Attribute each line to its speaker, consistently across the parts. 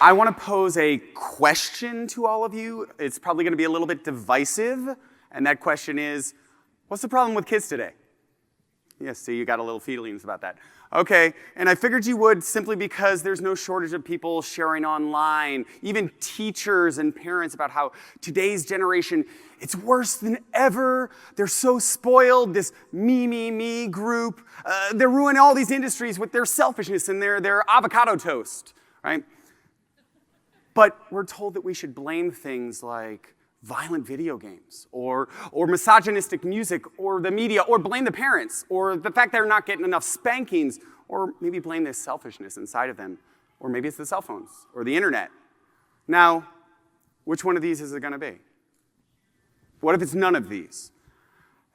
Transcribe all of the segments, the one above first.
Speaker 1: I want to pose a question to all of you. It's probably going to be a little bit divisive, and that question is, what's the problem with kids today? Yes, see, you got a little feelings about that. Okay, and I figured you would simply because there's no shortage of people sharing online, even teachers and parents, about how today's generation, it's worse than ever. They're so spoiled, this me group. They're ruining all these industries with their selfishness and their avocado toast, right? But we're told that we should blame things like violent video games, or misogynistic music, or the media, or blame the parents, or the fact they're not getting enough spankings, or maybe blame this selfishness inside of them, or maybe it's the cell phones, or the internet. Now, which one of these is it going to be? What if it's none of these?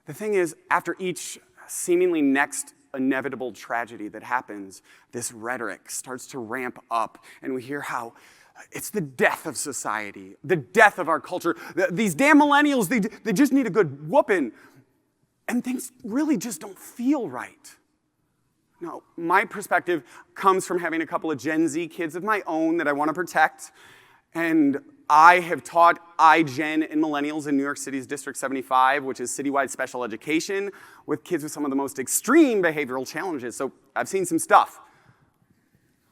Speaker 1: The thing is, after each seemingly next inevitable tragedy that happens, this rhetoric starts to ramp up, and we hear how it's the death of society, the death of our culture. These damn millennials, they just need a good whooping. And things really just don't feel right. Now, my perspective comes from having a couple of Gen Z kids of my own that I want to protect. And I have taught iGen and millennials in New York City's District 75, which is citywide special education, with kids with some of the most extreme behavioral challenges. So I've seen some stuff.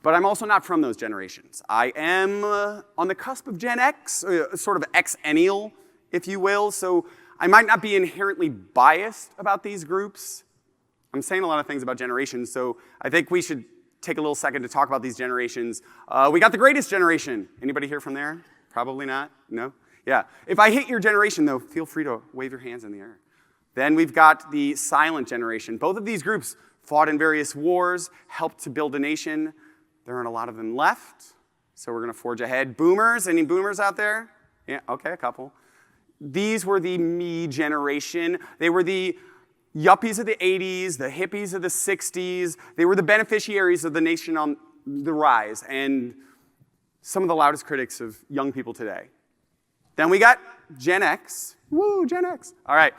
Speaker 1: But I'm also not from those generations. I am on the cusp of Gen X, sort of Xennial, if you will, so I might not be inherently biased about these groups. I'm saying a lot of things about generations, so I think we should take a little second to talk about these generations. We got the greatest generation. Anybody here from there? Probably not? No? Yeah. If I hit your generation, though, feel free to wave your hands in the air. Then we've got the silent generation. Both of these groups fought in various wars, helped to build a nation. There aren't a lot of them left, so we're going to forge ahead. Boomers, any boomers out there? Yeah, okay, a couple. These were the me generation. They were the yuppies of the 80s, the hippies of the 60s. They were the beneficiaries of the nation on the rise, and some of the loudest critics of young people today. Then we got Gen X. Woo, Gen X. All right.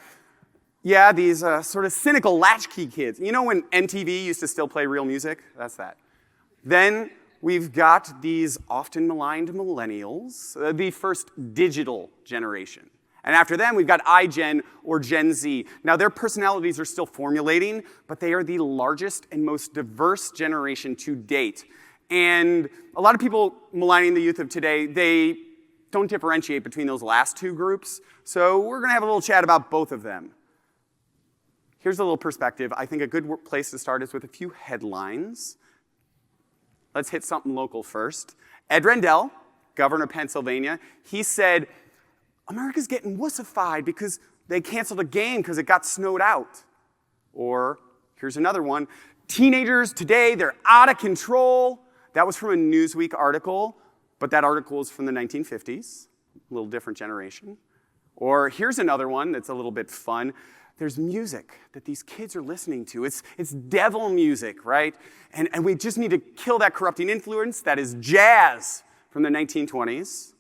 Speaker 1: Yeah, these sort of cynical latchkey kids. You know when MTV used to still play real music? That's that. Then we've got these often maligned millennials, the first digital generation. And after them, we've got iGen or Gen Z. Now, their personalities are still formulating, but they are the largest and most diverse generation to date. And a lot of people maligning the youth of today, they don't differentiate between those last two groups. So we're going to have a little chat about both of them. Here's a little perspective. I think a good place to start is with a few headlines. Let's hit something local first. Ed Rendell, governor of Pennsylvania, he said, America's getting wussified because they canceled a game because it got snowed out. Or, here's another one, teenagers today, they're out of control. That was from a Newsweek article, but that article was from the 1950s, a little different generation. Or here's another one that's a little bit fun. There's music that these kids are listening to. It's devil music, right? And we just need to kill that corrupting influence. That is jazz from the 1920s.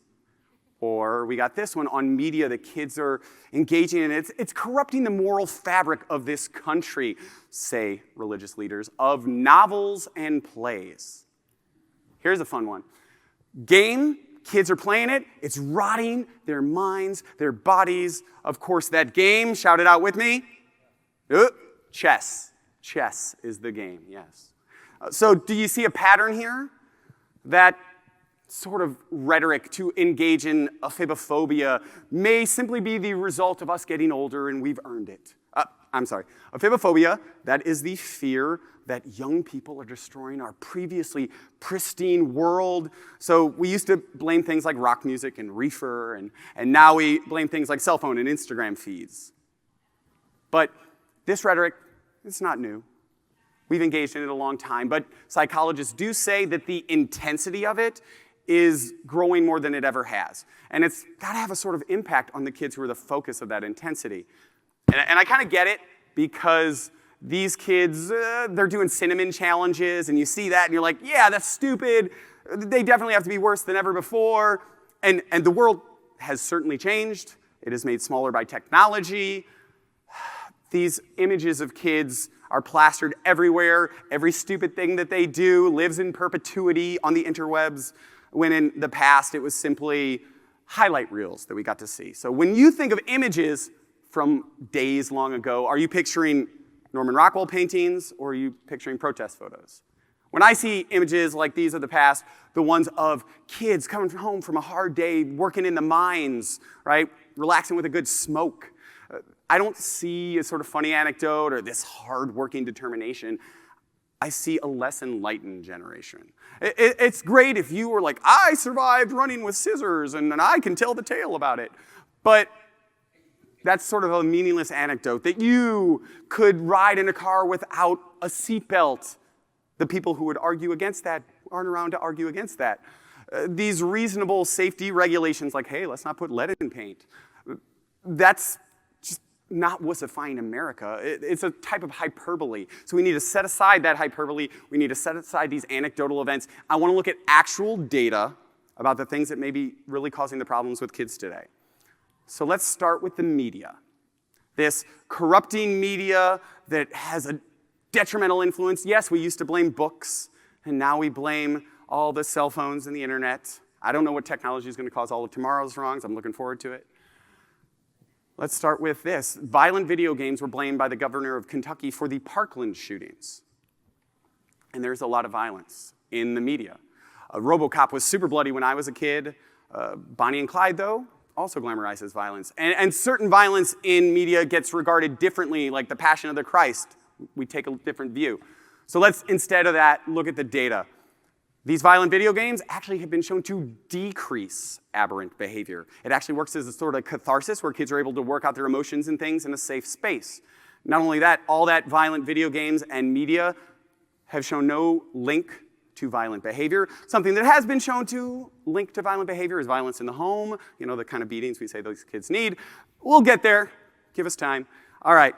Speaker 1: Or we got this one on media that kids are engaging in. It's corrupting the moral fabric of this country, say religious leaders, of novels and plays. Here's a fun one. Game. Kids are playing it. It's rotting their minds, their bodies. Of course, that game, shout it out with me. Chess. Chess is the game, yes. So do you see a pattern here? That sort of rhetoric to engage in aphibophobia may simply be the result of us getting older and we've earned it. Aphibophobia, that is the fear that young people are destroying our previously pristine world. So we used to blame things like rock music and reefer, and now we blame things like cell phone and Instagram feeds. But this rhetoric, it's not new. We've engaged in it a long time, but psychologists do say that the intensity of it is growing more than it ever has. And it's got to have a sort of impact on the kids who are the focus of that intensity. And I kind of get it, because these kids, they're doing cinnamon challenges, and you see that, and you're like, yeah, that's stupid. They definitely have to be worse than ever before. And the world has certainly changed. It is made smaller by technology. These images of kids are plastered everywhere. Every stupid thing that they do lives in perpetuity on the interwebs. when in the past it was simply highlight reels that we got to see. So when you think of images from days long ago, are you picturing Norman Rockwell paintings, or are you picturing protest photos? When I see images like these of the past, the ones of kids coming home from a hard day, working in the mines, right, relaxing with a good smoke, I don't see a sort of funny anecdote or this hard-working determination. I see a less enlightened generation. It's great if you were like, I survived running with scissors and I can tell the tale about it. But that's sort of a meaningless anecdote, that you could ride in a car without a seatbelt. The people who would argue against that aren't around to argue against that. These reasonable safety regulations like, hey, let's not put lead in paint, that's just not wussifying America. It's a type of hyperbole. So we need to set aside that hyperbole. We need to set aside these anecdotal events. I want to look at actual data about the things that may be really causing the problems with kids today. So let's start with the media. This corrupting media that has a detrimental influence. Yes, we used to blame books, and now we blame all the cell phones and the internet. I don't know what technology is going to cause all of tomorrow's wrongs. I'm looking forward to it. Let's start with this. Violent video games were blamed by the governor of Kentucky for the Parkland shootings. And there's a lot of violence in the media. RoboCop was super bloody when I was a kid. Bonnie and Clyde, though, also glamorizes violence. And certain violence in media gets regarded differently, like the Passion of the Christ. We take a different view. So let's, instead of that, look at the data. These violent video games actually have been shown to decrease aberrant behavior. It actually works as a sort of catharsis where kids are able to work out their emotions and things in a safe space. Not only that, all that violent video games and media have shown no link to violent behavior. Something that has been shown to link to violent behavior is violence in the home, the kind of beatings we say those kids need. We'll get there. Give us time. All right.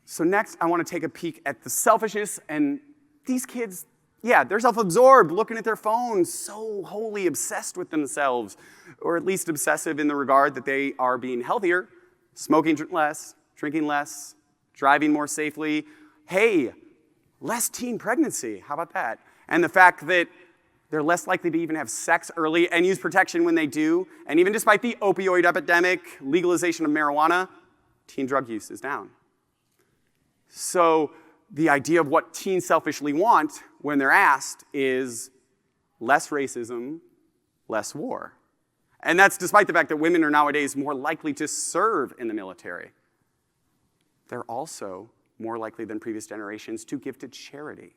Speaker 1: So next, I want to take a peek at the selfishness, and these kids, yeah, they're self-absorbed, looking at their phones, so wholly obsessed with themselves, or at least obsessive in the regard that they are being healthier, smoking less, drinking less, driving more safely. Hey, less teen pregnancy. How about that? And the fact that they're less likely to even have sex early and use protection when they do. And even despite the opioid epidemic, legalization of marijuana, teen drug use is down. So the idea of what teens selfishly want when they're asked is less racism, less war. And that's despite the fact that women are nowadays more likely to serve in the military. They're also more likely than previous generations to give to charity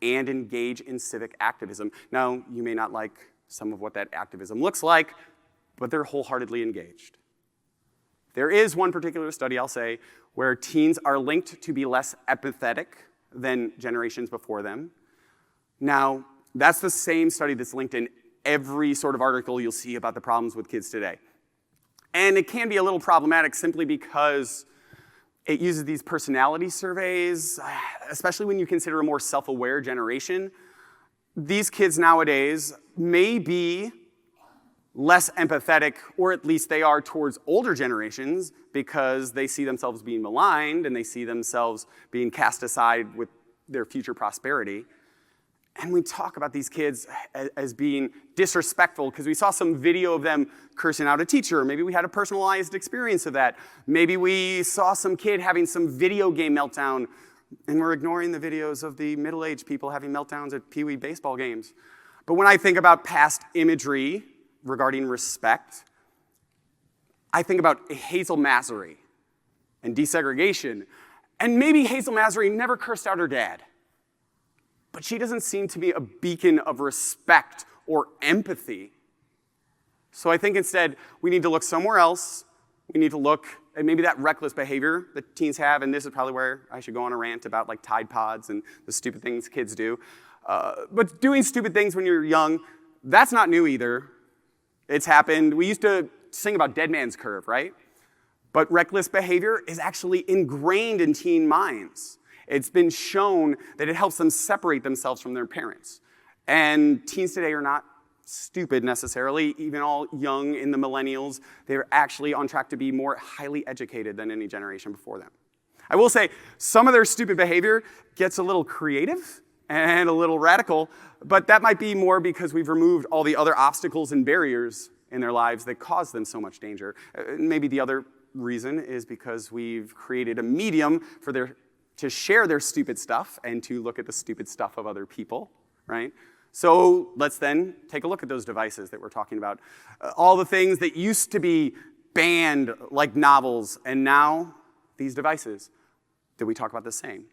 Speaker 1: and engage in civic activism. Now, you may not like some of what that activism looks like, but they're wholeheartedly engaged. There is one particular study, I'll say, where teens are linked to be less empathetic than generations before them. Now, that's the same study that's linked in every sort of article you'll see about the problems with kids today. And it can be a little problematic simply because it uses these personality surveys, especially when you consider a more self-aware generation. These kids nowadays may be less empathetic, or at least they are towards older generations, because they see themselves being maligned and they see themselves being cast aside with their future prosperity. And we talk about these kids as being disrespectful because we saw some video of them cursing out a teacher. Maybe we had a personalized experience of that. Maybe we saw some kid having some video game meltdown, and we're ignoring the videos of the middle-aged people having meltdowns at Pee Wee baseball games. But when I think about past imagery regarding respect, I think about Hazel Masery and desegregation. And maybe Hazel Masery never cursed out her dad, but she doesn't seem to be a beacon of respect or empathy. So I think instead we need to look somewhere else. We need to look at maybe that reckless behavior that teens have, and this is probably where I should go on a rant about like Tide Pods and the stupid things kids do. But doing stupid things when you're young, that's not new either. It's happened. We used to sing about Dead Man's Curve, right? But reckless behavior is actually ingrained in teen minds. It's been shown that it helps them separate themselves from their parents. And teens today are not stupid necessarily, even all young in the millennials. They're actually on track to be more highly educated than any generation before them. I will say, some of their stupid behavior gets a little creative, and a little radical, but that might be more because we've removed all the other obstacles and barriers in their lives that cause them so much danger. Maybe the other reason is because we've created a medium to share their stupid stuff and to look at the stupid stuff of other people, right? So let's then take a look at those devices that we're talking about. All the things that used to be banned, like novels, and now these devices, that we talk about the same.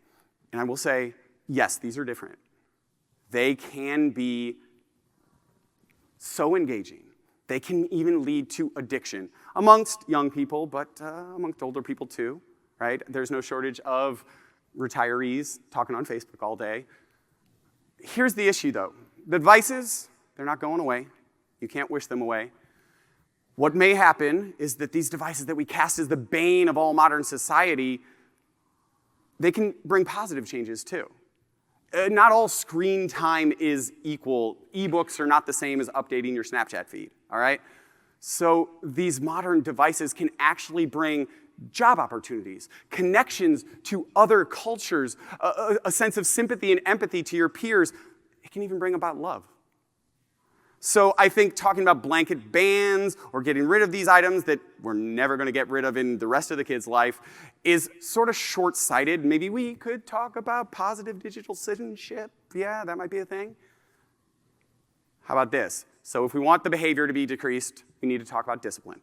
Speaker 1: And I will say, yes, these are different. They can be so engaging. They can even lead to addiction amongst young people, but amongst older people too, right? There's no shortage of retirees talking on Facebook all day. Here's the issue, though. The devices, they're not going away. You can't wish them away. What may happen is that these devices that we cast as the bane of all modern society, they can bring positive changes too. Not all screen time is equal. Ebooks are not the same as updating your Snapchat feed, all right? So these modern devices can actually bring job opportunities, connections to other cultures, a sense of sympathy and empathy to your peers. It can even bring about love. So I think talking about blanket bans or getting rid of these items that we're never going to get rid of in the rest of the kid's life is sort of short-sighted. Maybe we could talk about positive digital citizenship. Yeah, that might be a thing. How about this? So if we want the behavior to be decreased, we need to talk about discipline.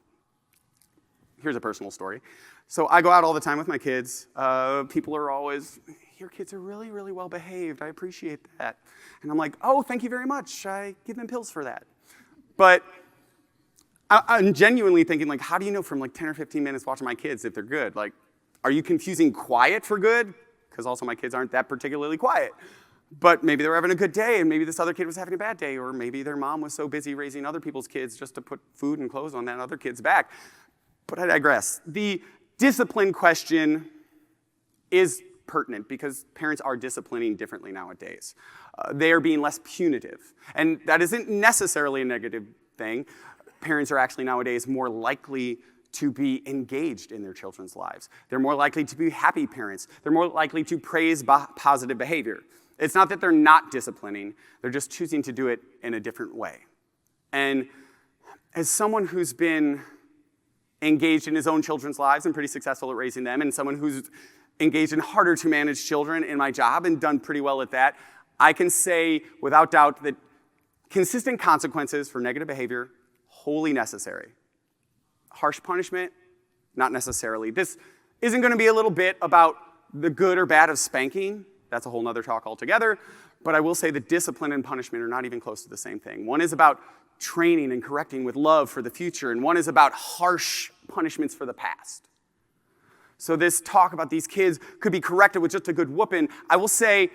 Speaker 1: Here's a personal story. So I go out all the time with my kids. People are always, your kids are really, really well behaved. I appreciate that. And I'm like, oh, thank you very much. I give them pills for that. But I'm genuinely thinking, like, how do you know from like 10 or 15 minutes watching my kids if they're good? Like, are you confusing quiet for good? Because also my kids aren't that particularly quiet. But maybe they were having a good day, and maybe this other kid was having a bad day, or maybe their mom was so busy raising other people's kids just to put food and clothes on that other kid's back. But I digress. The discipline question is pertinent because parents are disciplining differently nowadays. They are being less punitive. And that isn't necessarily a negative thing. Parents are actually nowadays more likely to be engaged in their children's lives. They're more likely to be happy parents. They're more likely to praise positive behavior. It's not that they're not disciplining, they're just choosing to do it in a different way. And as someone who's been engaged in his own children's lives and pretty successful at raising them, and someone who's engaged in harder to manage children in my job and done pretty well at that, I can say without doubt that consistent consequences for negative behavior, wholly necessary. Harsh punishment, not necessarily. This isn't going to be a little bit about the good or bad of spanking. That's a whole nother talk altogether. But I will say that discipline and punishment are not even close to the same thing. One is about training and correcting with love for the future, and one is about harsh punishments for the past. So this talk about these kids could be corrected with just a good whooping. I will say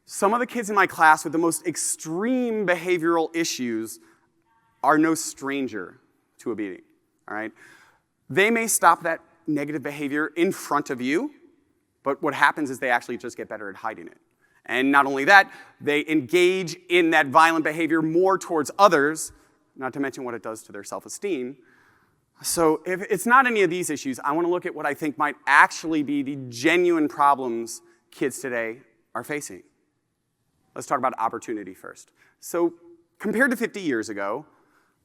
Speaker 1: some of the kids in my class with the most extreme behavioral issues are no stranger to a beating, all right? They may stop that negative behavior in front of you, but what happens is they actually just get better at hiding it. And not only that, they engage in that violent behavior more towards others, not to mention what it does to their self-esteem. So if it's not any of these issues, I want to look at what I think might actually be the genuine problems kids today are facing. Let's talk about opportunity first. So compared to 50 years ago,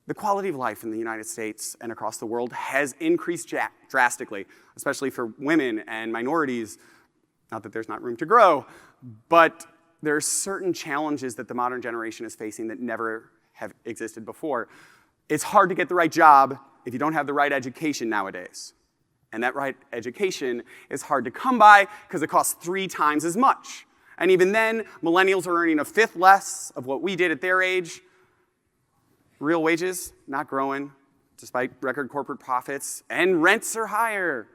Speaker 1: the quality of life in the United States and across the world has increased drastically, especially for women and minorities. Not that there's not room to grow, but there are certain challenges that the modern generation is facing that never have existed before. It's hard to get the right job if you don't have the right education nowadays. And that right education is hard to come by because it costs 3 times as much. And even then, millennials are earning a fifth less of what we did at their age. Real wages, not growing, despite record corporate profits, and rents are higher.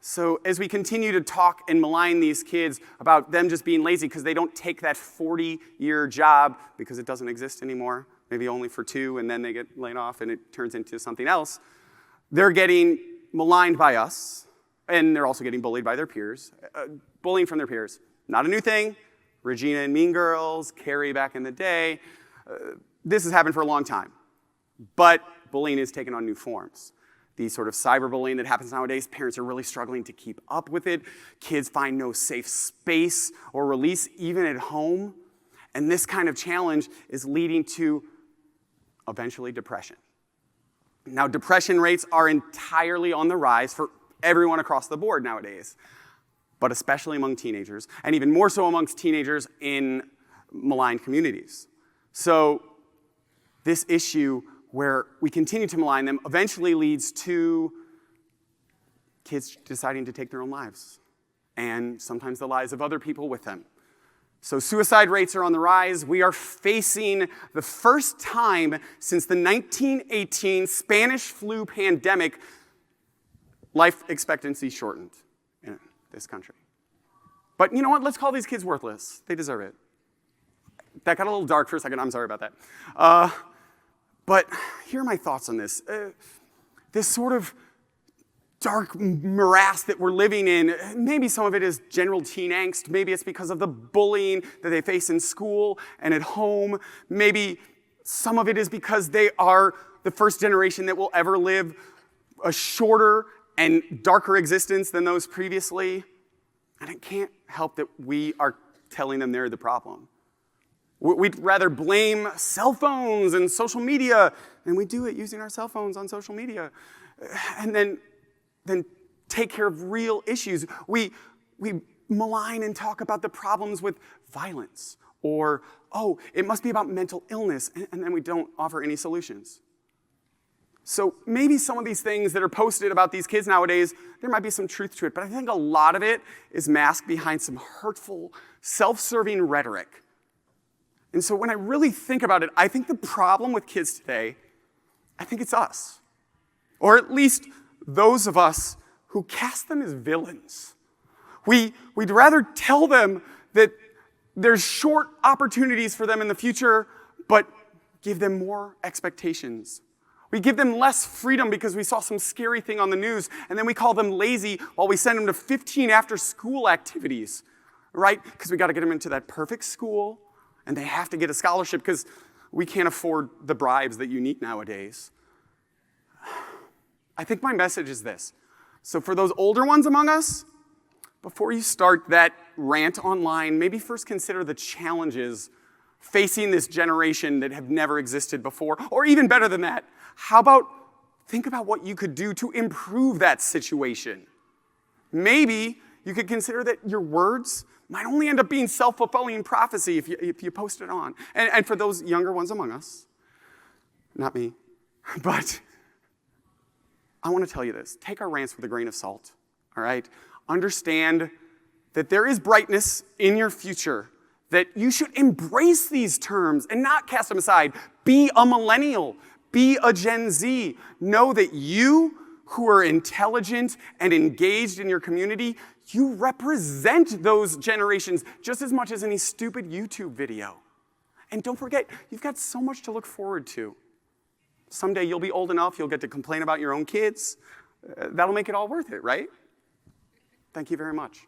Speaker 1: So as we continue to talk and malign these kids about them just being lazy because they don't take that 40-year job because it doesn't exist anymore, maybe only for 2, and then they get laid off and it turns into something else, they're getting maligned by us, and they're also getting bullied by their peers. Bullying from their peers, not a new thing. Regina and Mean Girls, Carrie back in the day. This has happened for a long time, but bullying is taking on new forms. the sort of cyberbullying that happens nowadays. Parents are really struggling to keep up with it. Kids find no safe space or release, even at home. And this kind of challenge is leading to, eventually, depression. Now, depression rates are entirely on the rise for everyone across the board nowadays, but especially among teenagers, and even more so amongst teenagers in maligned communities. So this issue where we continue to malign them eventually leads to kids deciding to take their own lives, and sometimes the lives of other people with them. So suicide rates are on the rise. We are facing the first time since the 1918 Spanish flu pandemic, life expectancy shortened in this country. But you know what? Let's call these kids worthless. They deserve it. That got a little dark for a second. I'm sorry about that. But here are my thoughts on this. This sort of dark morass that we're living in, maybe some of it is general teen angst. Maybe it's because of the bullying that they face in school and at home. Maybe some of it is because they are the first generation that will ever live a shorter and darker existence than those previously. And I can't help that we are telling them they're the problem. We'd rather blame cell phones and social media, and we do it using our cell phones on social media. And then take care of real issues. We malign and talk about the problems with violence, or, oh, it must be about mental illness, and then we don't offer any solutions. So maybe some of these things that are posted about these kids nowadays, there might be some truth to it, but I think a lot of it is masked behind some hurtful, self-serving rhetoric. And so when I really think about it, I think the problem with kids today, I think it's us. Or at least those of us who cast them as villains. We'd rather tell them that there's short opportunities for them in the future, but give them more expectations. We give them less freedom because we saw some scary thing on the news, and then we call them lazy while we send them to 15 after-school activities, right? Because we got to get them into that perfect school, and they have to get a scholarship because we can't afford the bribes that you need nowadays. I think my message is this. So for those older ones among us, before you start that rant online, maybe first consider the challenges facing this generation that have never existed before, or even better than that, how about think about what you could do to improve that situation? Maybe you could consider that your words might only end up being self-fulfilling prophecy if you post it on. And for those younger ones among us, not me, but I want to tell you this. Take our rants with a grain of salt, all right? Understand that there is brightness in your future, that you should embrace these terms and not cast them aside. Be a millennial. Be a Gen Z. Know that you, who are intelligent and engaged in your community, you represent those generations just as much as any stupid YouTube video. And don't forget, you've got so much to look forward to. Someday you'll be old enough, you'll get to complain about your own kids. That'll make it all worth it, right? Thank you very much.